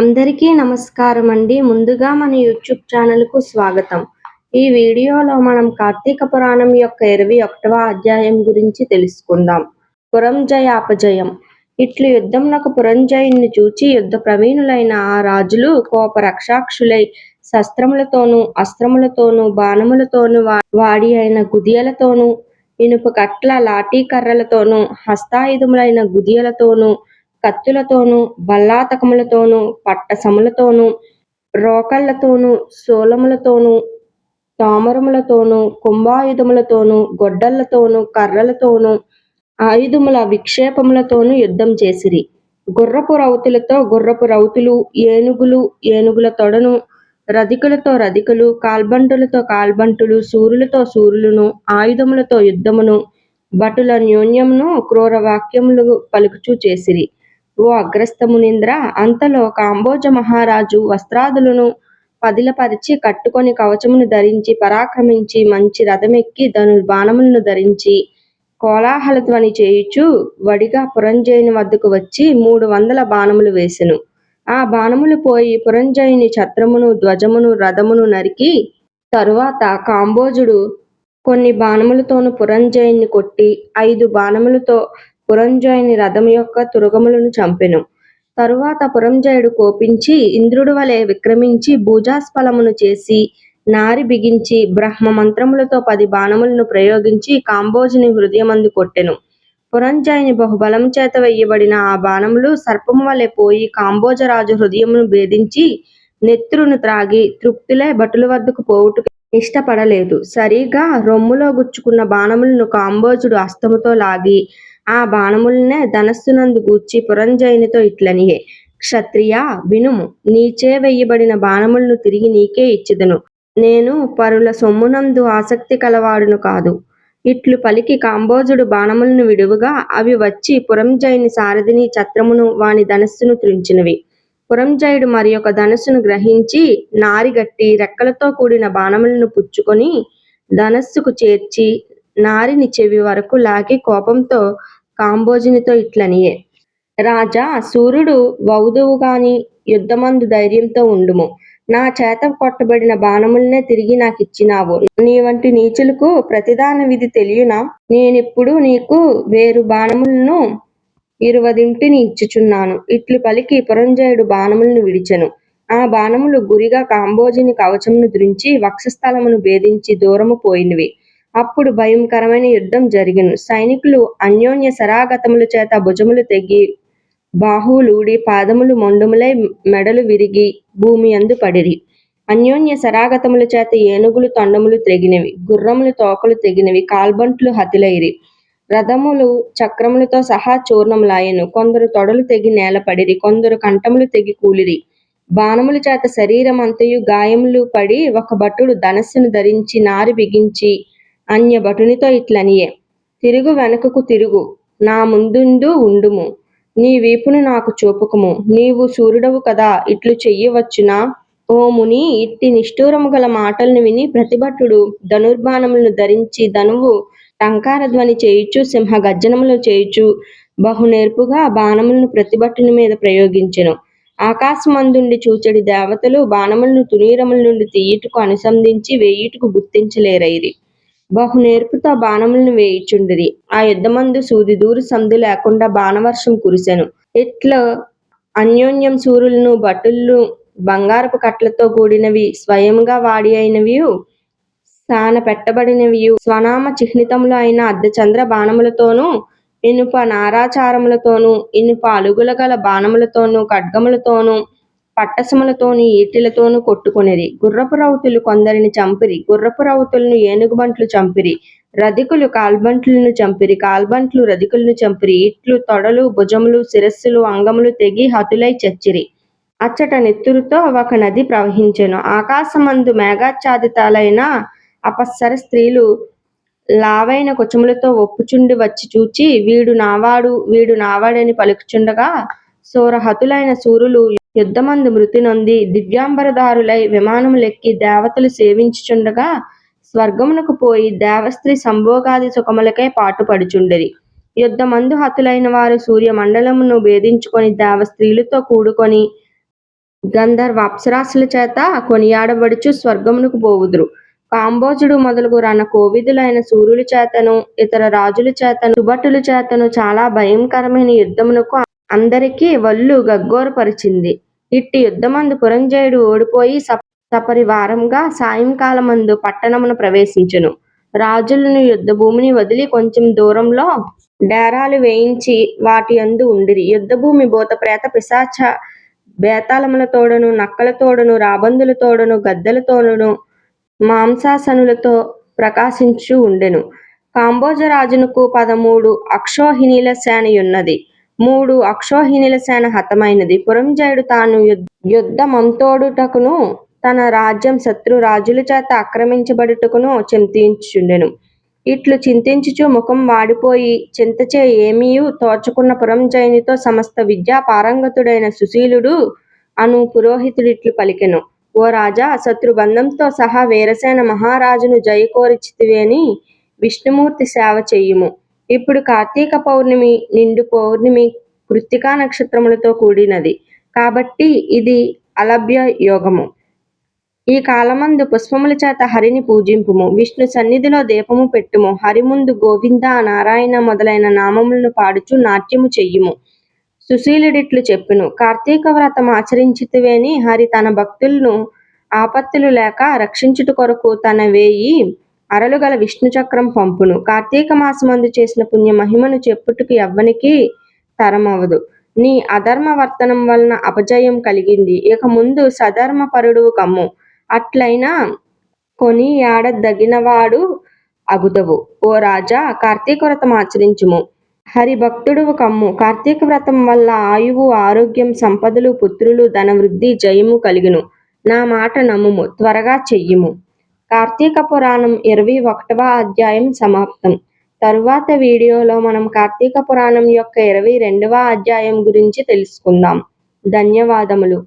అందరికీ నమస్కారం అండి. ముందుగా మన యూట్యూబ్ ఛానల్‌కు స్వాగతం. ఈ వీడియోలో మనం కార్తీక పురాణం యొక్క 21వ అధ్యాయం గురించి తెలుసుకుందాం. పురంజయాపజయం. ఇట్లు యుద్ధమునకు పురంజయుని చూచి యుద్ధ ప్రవీణులైన ఆ రాజులు కోపరక్షాక్షులై శస్త్రములతోనూ అస్త్రములతోనూ బాణములతోనూ వాడి అయిన గుదియలతోనూ ఇనుప కట్ల లాఠీ కర్రలతోనూ హస్తాయుధములైన గుదియలతోనూ కత్తులతోనూ బల్లాతకములతోనూ పట్టసములతోనూ రోకళ్లతోనూ శూలములతోనూ తోమరములతోనూ కుంభాయుధములతోనూ గొడ్డళ్లతోనూ కర్రలతోనూ ఆయుధముల విక్షేపములతోనూ యుద్ధం చేసిరి. గుర్రపు రౌతులతో గుర్రపు రౌతులు, ఏనుగులు ఏనుగుల తొడను, రథికులతో రథికులు, కాల్బంటులతో కాల్బంటులు, శూరులతో శూరులను, ఆయుధములతో యుద్ధమును, భటుల న్యూన్యమును క్రూర వాక్యములు పలుకుచూ చేసిరి. ఓ అగ్రస్తమునీంద్ర, అంతలో కాంబోజ మహారాజు వస్త్రాదులను పదిలపరిచి కట్టుకొని కవచమును ధరించి పరాక్రమించి మంచి రథమెక్కి ధనుర్బాణములను ధరించి కోలాహల ధ్వని చేయుచు వడిగా పురంజయుని వద్దకు వచ్చి 300 బాణములు వేసెను. ఆ బాణములు పోయి పురంజయుని ఛత్రమును ధ్వజమును రథమును నరికి తరువాత కాంబోజుడు కొన్ని బాణములతోను పురంజయుని కొట్టి 5 బాణములతో పురంజయుని రథము యొక్క తురగములను చంపెను. తరువాత పురంజయుడు కోపించి ఇంద్రుడు వలె విక్రమించి భూజాస్ఫలమును చేసి నారి బిగించి బ్రహ్మ మంత్రములతో 10 బాణములను ప్రయోగించి కాంబోజుని హృదయమందు కొట్టెను. పురంజయుని బహుబలము చేత వెయ్యబడిన ఆ బాణములు సర్పము వలె పోయి కాంబోజరాజు హృదయమును భేదించి నెత్తురును త్రాగి తృప్తులై భటుల వద్దకు పోవుటకు ఇష్టపడలేదు. సరిగా రొమ్ములో గుచ్చుకున్న బాణములను కాంబోజుడు హస్తముతో లాగి ఆ బాణములనే ధనస్సునందు గూర్చి పురంజయునితో ఇట్లనియే: క్షత్రియా వినుము, నీచే వెయ్యబడిన బాణములను తిరిగి నీకే ఇచ్చెదను. నేను పరుల సొమ్మునందు ఆసక్తి కలవాడును కాదు. ఇట్లు పలికి కాంబోజుడు బాణములను విడువగా అవి వచ్చి పురంజయుని సారథిని ఛత్రమును వాని ధనస్సును త్రుంచినవి. పురంజయుడు మరి ఒక ధనస్సును గ్రహించి నారిగట్టి రెక్కలతో కూడిన బాణములను పుచ్చుకొని ధనస్సుకు చేర్చి నారిని చెవి వరకు లాగి కోపంతో కాంబోజునితో ఇట్లనియే: రాజా, సూర్యుడు వౌదువుగాని యుద్ధమందు ధైర్యంతో ఉండుము. నా చేత కొట్టబడిన బాణములనే తిరిగి నాకిచ్చినావు. నీ వంటి నీచులకు ప్రతిదాన విధి తెలియునా? నేనిప్పుడు నీకు 1000 బాణములను 20 ఇచ్చుచున్నాను. ఇట్లు పలికి పురంజయుడు బాణములను విడిచెను. ఆ బాణములు గురిగా కాంబోజుని కవచమును ధృంచి వక్షస్థలమును భేదించి దూరము పోయినవి. అప్పుడు భయంకరమైన యుద్ధం జరిగెను. సైనికులు అన్యోన్య శరాఘతముల చేత భుజములు తెగి బాహువులూడి పాదములు మొండములై మెడలు విరిగి భూమి యందు పడిరి. అన్యోన్య శరాఘతముల చేత ఏనుగులు తొండములు తెగినవి, గుర్రములు తోకలు తెగినవి, కాల్బంట్లు హతులైరి, రథములు చక్రములతో సహా చూర్ణములాయెను. కొందరు తొడలు తెగి నేలపడిరి, కొందరు కంఠములు తెగి కూలిరి. బాణముల చేత శరీరమంతయు గాయములు పడి ఒక భటుడు ధనస్సును ధరించి నారి బిగించి అన్య భటునితో ఇట్లనియే: తిరుగు, వెనుకకు తిరుగు, నా ముందుండు ఉండుము, నీ వీపును నాకు చూపకుము. నీవు సూర్యుడవు కదా, ఇట్లు చెయ్యవచ్చునా? ఓ ముని, ఇట్టి నిష్ఠూరము గల మాటలను విని ప్రతిభటుడు ధనుర్బాణములను ధరించి ధనువు టంకారధ్వని చేయుచు సింహ గర్జనములు చేయుచు బహునేర్పుగా బాణములను ప్రతిభటుని మీద ప్రయోగించెను. ఆకాశమందుండి చూచెడి దేవతలు బాణములను తునీరముల నుండి తీయుటకు అనుసంధించి వేయుటకు గుర్తించలేరైరి. బహునేర్పుతో బాణములను వేయుచుండిరి. ఆ యుద్ధమందు సూది దూరి సందు లేకుండా బాణవర్షం కురిసెను. ఇట్లా అన్యోన్యం సూరులను భటులు బంగారపు కట్లతో కూడినవి, స్వయముగా వాడి అయినవియు, సాన పెట్టబడినవియు, స్వనామ చిహ్నితములు అయిన అర్ధచంద్ర బాణములతోనూ, ఇనుప నారాచారములతోనూ, ఇనుప అలుగుల గల బాణములతోనూ, ఖడ్గములతోనూ, పట్టసములతోనూ, ఈటెలతోనూ కొట్టుకొనిరి. గుర్రపు రౌతులు కొందరిని చంపిరి. గుర్రపు రౌతులను ఏనుగుబంట్లు చంపిరి. రథికులు కాల్బంట్లను చంపిరి. కాల్బంట్లు రథికులను చంపిరి. ఇట్లు తొడలు, భుజములు, శిరస్సులు, అంగములు తెగి హతులై చచ్చిరి. అచ్చట నెత్తురుతో ఒక నది ప్రవహించెను. ఆకాశమందు మేఘాచ్ఛాదితాలైన అపస్సర స్త్రీలు లావైన కుచములతో ఒప్పుచుండి వచ్చి చూచి వీడు నావాడు, వీడు నావాడని పలుకుచుండగా శూరహతులైన శూరులు యుద్ధమందు మృతి నొంది దివ్యాంబరధారులై విమానములెక్కి దేవతలు సేవించుచుండగా స్వర్గమునకు పోయి దేవస్త్రీ సంభోగాది సుఖములకై పాటుపడుచుండిరి. యుద్ధమందు హతులైన వారు సూర్యమండలమును భేదించుకొని దేవస్త్రీలతో కూడుకొని గంధర్వ అప్సరాసుల చేత కొనియాడబడుచు స్వర్గమునకు పోవుదురు. కాంబోజుడు మొదలుగు రణ కోవిదులైన సూర్యుల చేతను ఇతర రాజుల చేతను సుభటుల చేతను చాలా భయంకరమైన యుద్ధమునకు అందరికీ వల్లు గగ్గోరపరిచింది. ఇట్టి యుద్ధమందు పురంజయుడు ఓడిపోయి సపరివారంగా సాయంకాలమందు పట్టణమును ప్రవేశించెను. రాజులను యుద్ధ భూమిని వదిలి కొంచెం దూరంలో డేరాలు వేయించి వాటి యందు ఉండిరి. యుద్ధభూమి భూత ప్రేత పిశాచ బేతాళములతోడను నక్కలతోడను రాబందులతోడను గద్దలతోడను మాంసాసనులతో ప్రకాశించు ఉండెను. కాంబోజరాజునకు 13 అక్షోహిణీల సేనయున్నది. 3 అక్షోహిణీల సేన హతమైనది. పురంజయుడు తాను యుద్ధమంతోడుటకును తన రాజ్యం శత్రు రాజుల చేత ఆక్రమించబడుటకును చింతించుచుండెను. ఇట్లు చింతించుచు ముఖం వాడిపోయి చింతచే ఏమీయు తోచకున్న పురంజయునితో సమస్త విద్యా పారంగతుడైన సుశీలుడు అను పురోహితుడిట్లు పలికెను. ఓ రాజా, శత్రుబంధంతో సహా వీరసేన మహారాజును జయకోరిచితివేని విష్ణుమూర్తి సేవ చెయ్యుము. ఇప్పుడు కార్తీక పౌర్ణమి, నిండు పౌర్ణమి, కృత్తికా నక్షత్రములతో కూడినది కాబట్టి ఇది అలభ్య యోగము. ఈ కాలమందు పుష్పముల చేత హరిని పూజింపుము. విష్ణు సన్నిధిలో దీపము పెట్టుము. హరి ముందు గోవింద, నారాయణ మొదలైన నామములను పాడుచు నాట్యము చెయ్యుము. సుశీలుడిట్లు చెప్పెను. కార్తీక వ్రతం ఆచరించితివేని హరి తన భక్తులను ఆపత్తులు లేక రక్షించుట కొరకు తన 1000 అరలు గల విష్ణు చక్రం పంపును. కార్తీక మాసమందు చేసిన పుణ్య మహిమను చెప్పుటకు ఎవ్వనికి తరమవదు. నీ అధర్మ వర్తనం వలన అపజయం కలిగింది. ఇక ముందు సధర్మ పరుడు కమ్ము. అట్లైనా కొని ఏడదగినవాడు అగుదవు. ఓ రాజా, కార్తీక వ్రతం ఆచరించుము. హరిభక్తుడువు కమ్ము. కార్తీక వ్రతం వల్ల ఆయువు, ఆరోగ్యం, సంపదలు, పుత్రులు, ధనవృద్ధి, జయము కలుగును. నా మాట నమ్ముము, త్వరగా చెయ్యుము. కార్తీక పురాణం 21వ అధ్యాయం సమాప్తం. తరువాత వీడియోలో మనం కార్తీక పురాణం యొక్క 22వ అధ్యాయం గురించి తెలుసుకుందాం. ధన్యవాదములు.